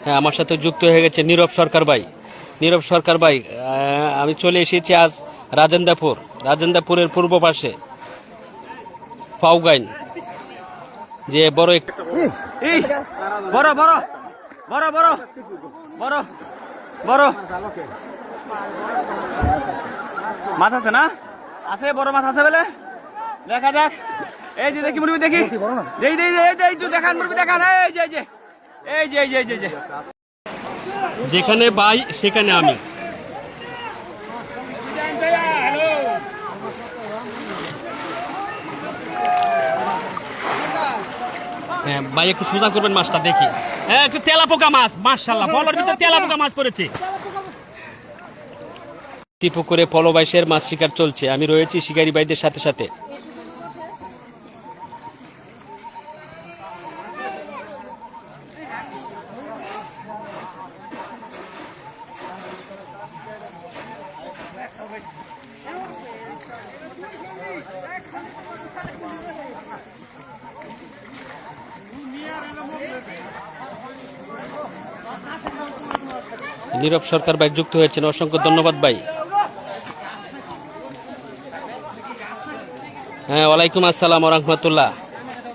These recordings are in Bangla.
হ্যাঁ, আমার সাথে যুক্ত হয়ে গেছে নীরব সরকার ভাই। নীরব সরকার ভাই, আমি চলে এসেছি আজ রাজেন্দ্রপুরের পূর্ব পাশে ফাউগাইন, যে বড় বড় বড় বড় বড় বড় বড় মাছ আছে না? আছে, বড় মাছ আছে বলে দেখা যাক। এই যে দেখি মুরগি, দেখি দেখান মুরগি, দেখান। এই যে যেখানে ভাই সেখানে আমি। হ্যাঁ ভাই, একটু সোজা করবেন মাছটা দেখি। হ্যাঁ, একটু তেলাপোকা মাছ, মাশাআল্লাহ, পলোর ভিতরে তেলাপোকা মাছ পড়েছে। পুকুরে পলো বাইশের মাছ শিকার চলছে, আমি রয়েছি শিকারী ভাইদের সাথে সাথে। নীরব সরকার ভাই যুক্ত হয়েছেন, অসংখ্য ধন্যবাদ ভাই। হ্যাঁ, ওয়ালাইকুম আসসালাম রহমতুল্লাহ।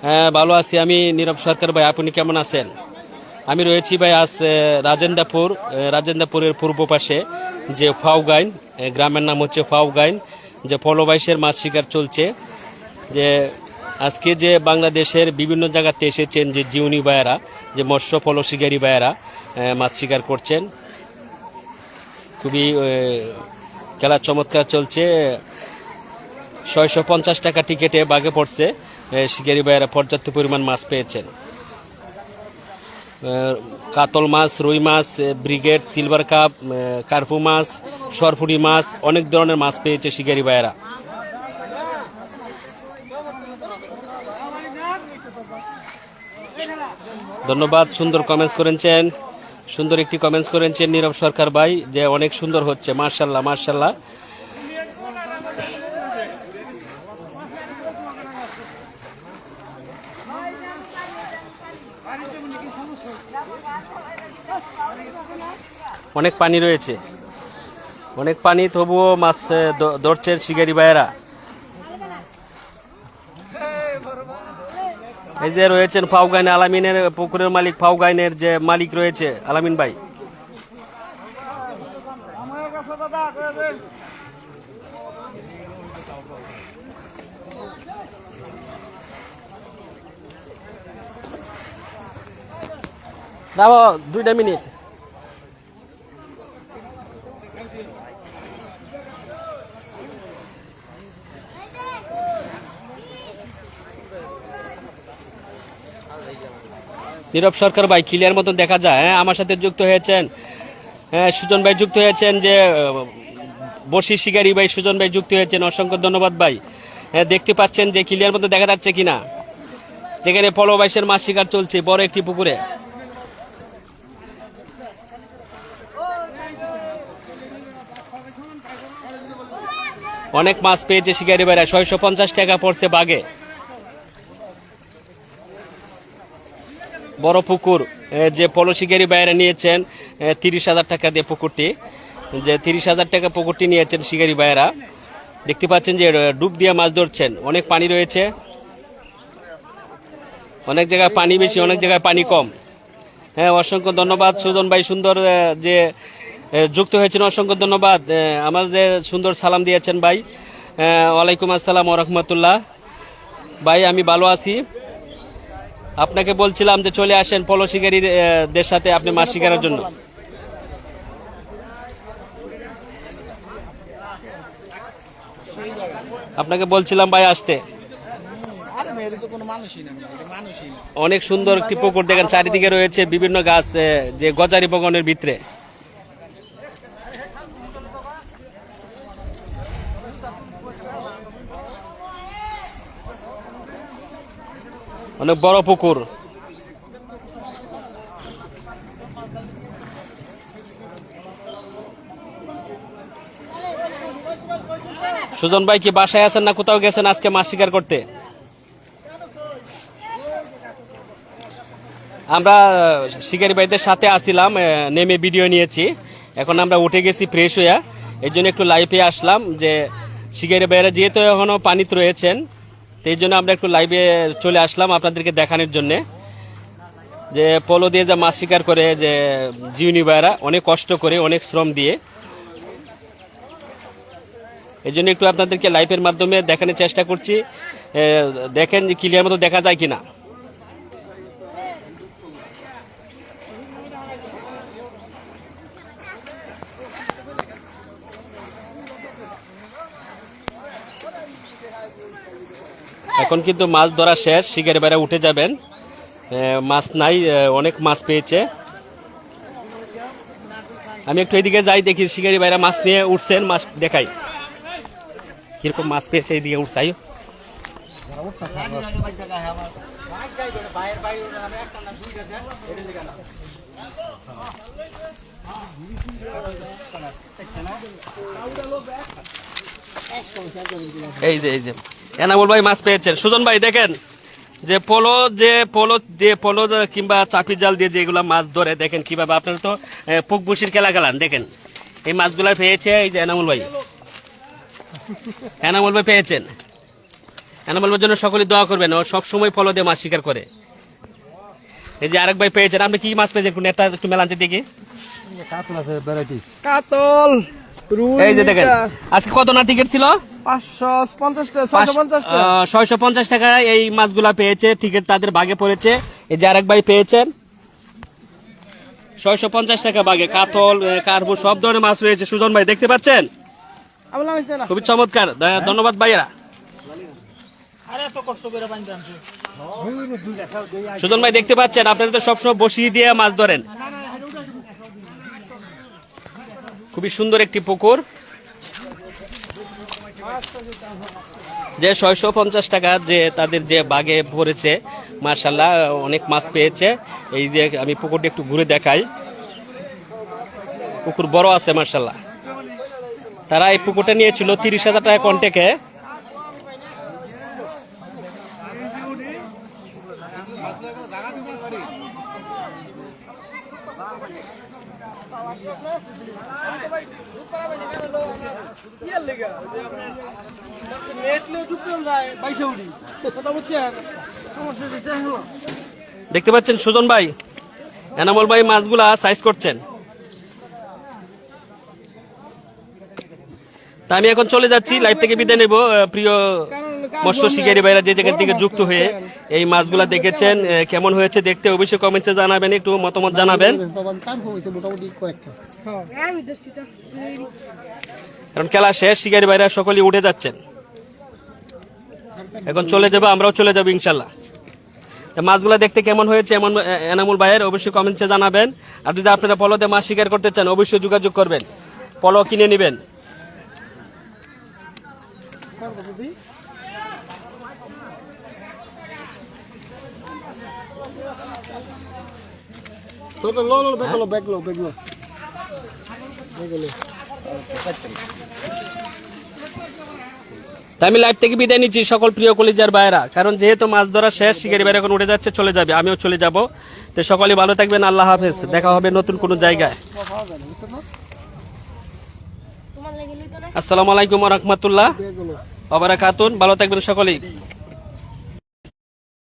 হ্যাঁ, ভালো আছি আমি নীরব সরকার ভাই, আপনি কেমন আছেন? আমি রয়েছি ভাই আজ রাজেন্দ্রপুরের পূর্ব পাশে যে ফাউগাইন, গ্রামের নাম হচ্ছে ফাউগাইন, যে পলো বাইশের মাছ শিকার চলছে। যে আজকে যে বাংলাদেশের বিভিন্ন জায়গাতে এসেছেন যে জিউনি ভাইয়েরা, যে মৎস্য পলো শিকারী ভাইয়েরা মাছ শিকার করছেন। খুবই খেলা চমৎকার চলছে। 650 টাকা টিকিটে বাগে পড়ছে। শিকারী ভাইয়েরা পর্যাপ্ত পরিমাণ মাছ পেয়েছেন। কাতল মাছ, রুই মাছ, ব্রিগেড, সিলভার কাপ, কার্পু মাছ, সরপুরি মাছ, অনেক ধরনের মাছ পেয়েছে শিকারী ভাইয়েরা। ধন্যবাদ, সুন্দর কমেন্টস করেছেন, সুন্দর একটি কমেন্টস করেছেন নীরব সরকার ভাই, যে অনেক সুন্দর হচ্ছে, মার্শাল্লাহ মার্শাল্লাহ। অনেক পানি রয়েছে, অনেক পানি, তবুও মাছ ধরছেন শিকারী ভাইয়েরা। এই যে রয়েছেন ফাউগাইন আলামিনের পুকুরের মালিক, ফাউগাইনের যে মালিক রয়েছে আলামিন ভাই। দাও 2 মিনিট। নীরব সরকার ভাই ক্লিয়ার মতন দেখা যায়। হ্যাঁ, আমার সাথে যুক্ত হয়েছেন, হ্যাঁ সুজন ভাই যুক্ত হয়েছেন, যে বসি শিকারী ভাই সুজন ভাই যুক্ত হয়েছেন, অসংখ্য ধন্যবাদ ভাই। হ্যাঁ, দেখতে পাচ্ছেন যে ক্লিয়ার মতো দেখা যাচ্ছে কিনা, যেখানে পলো বাইশের মাছ শিকার চলছে বড় একটি পুকুরে। অনেক মাছ পেয়েছে শিকারী ভাইরা, 650 টাকা পড়ছে বাগে। বড় পুকুর, যে পলো শিকারী ভাইরা নিয়েছেন 30,000 টাকা দিয়ে পুকুরটি, যে 30,000 টাকা পুকুরটি নিয়েছেন শিকারী ভাইরা। দেখতে পাচ্ছেন যে ডুব দিয়ে মাছ ধরছেন, অনেক পানি রয়েছে, অনেক জায়গায় পানি বেশি, অনেক জায়গায় পানি কম। হ্যাঁ, অসংখ্য ধন্যবাদ সুজন ভাই, সুন্দর যে যুক্ত হয়েছেন, অসংখ্য ধন্যবাদ। আমার যে সুন্দর সালাম দিয়েছেন ভাই, ওয়ালাইকুম আসসালাম রহমতুল্লাহ। ভাই আমি ভালো আছি, আপনাকে বলছিলাম যে চলে আসেন পলো শিকারীদের সাথে আপনি মাছ শিকারের জন্য। আপনাকে বলছিলাম ভাই আসতে। অনেক সুন্দর একটি পুকুর, দেখেন চারিদিকে রয়েছে বিভিন্ন গাছ, যে গজারি বগনের ভিতরে। অনেক বড় পুকুর। সুজন ভাই কি বাসায় আছেন না কোথাও গেছেন আজকে মাছ শিকার করতে? আমরা শিকারি ভাইদের সাথে আছিলাম, নেমে ভিডিও নিয়েছি। এখন আমরা উঠে গেছি ফ্রেশ হইয়া, এই জন্য একটু লাইভে আসলাম যে শিকারি ভাইরা যেহেতু এখনো পানিতে রয়েছেন, তো এই জন্য আমরা একটু লাইভে চলে আসলাম আপনাদেরকে দেখানোর জন্যে যে পলো দিয়ে যে মাছ শিকার করে যে জিউনি ভাইরা অনেক কষ্ট করে, অনেক শ্রম দিয়ে, এই জন্য একটু আপনাদেরকে লাইভের মাধ্যমে দেখানোর চেষ্টা করছি। দেখেন যে ক্লিয়ার মতো দেখা যায় কিনা। এখন কিন্তু মাছ ধরা শেষ, শিকারি ভাইরা উঠে যাবেন। মাছ নাই, অনেক মাছ পেয়েছে। আমি একটু এদিকে যাই, দেখি শিকারি ভাইরা মাছ নিয়ে উঠছেন, মাছ দেখাই কিরকম মাছ পেয়েছে। এইদিকে উঠছাই, এই যে এনামুল ভাই মাছ পেয়েছেন। সুজন ভাই দেখেন যে পলো দিয়ে পলো কিংবা চাপি জাল দিয়ে যেগুলা মাছ ধরে, দেখেন কিভাবে। আপনারা তো পুক বসির খেলা খেলান, দেখেন এই মাছগুলা পেয়েছে এই যে এনামুল ভাই পেয়েছেন। এনামুল ভাইয়ের জন্য সকলে দোয়া করবেন, ও সবসময় পলো দিয়ে মাছ শিকার করে। এই যে আরেক ভাই পেয়েছেন। আপনি কি মাছ পেয়েছেন একটু মেলান্তে দেখি। কাতল, এই যে দেখেন আজকে কত না টিকিট ছিল? 650 টাকা এই মাছগুলা পেয়েছে, টিকিট তাদের ভাগে পড়েছে। এই যে আরেক ভাই পেয়েছেন 650 টাকা ভাগে। কাতল, কার্পু সব ধরনের মাছ রয়েছে। সুজন ভাই দেখতে পাচ্ছেন, খুবই চমৎকার। ধন্যবাদ ভাইয়া। সুজন ভাই দেখতে পাচ্ছেন, আপনারা তো সবসময় বসিয়ে দিয়ে মাছ ধরেন। খুবই সুন্দর একটি পুকুর, যে 650 টাকা যে তাদের যে বাগে পড়েছে, মাশাআল্লাহ অনেক মাছ পেয়েছে। এই যে আমি পুকুরটি একটু ঘুরে দেখাই, পুকুর বড় আছে মাশাআল্লাহ। তারা এই পুকুরটা নিয়েছিল 30,000 টাকা কন্টেকে। দেখতে পাচ্ছেন সুজন ভাই, এনামুল ভাই মাছগুলা সাইজ করছেন। তা আমি এখন চলে যাচ্ছি, লাইভ থেকে বিদায় নেব। প্রিয় মৎস্য শিকারী ভাইরা যে জায়গা থেকে যুক্ত হয়ে এই মাছগুলা দেখেছেন, কেমন হয়েছে দেখতে অবশ্যই কমেন্টে জানাবেন, একটু মতামত জানাবেন। কারণ খেলা শেষ, শিকারী ভাইরা সকলেই উঠে যাচ্ছেন, এখন চলে যাবো, আমরাও চলে যাবো ইনশাল্লাহ। মাছগুলা দেখতে কেমন হয়েছে এনামুল ভাইয়ের অবশ্যই কমেন্টে জানাবেন। আর যদি আপনারা পলোতে মাছ শিকার করতে চান অবশ্যই যোগাযোগ করবেন, পলো কিনে নেবেন। আমি লাইভ থেকে বিদায় নিচ্ছি সকল প্রিয় কলিজার ভাইরা, কারণ যেহেতু মাছ ধরা শেষ, শিকারি ভাইরা এখন উঠে যাচ্ছে, চলে যাবে, আমিও চলে যাব। তো সকলে ভালো থাকবেন, আল্লাহ হাফেজ, দেখা হবে নতুন কোনো জায়গায়। আসসালামু আলাইকুম ওয়া রাহমাতুল্লাহ ওয়া বারাকাতুহু। ভালো থাকবেন সকলেই।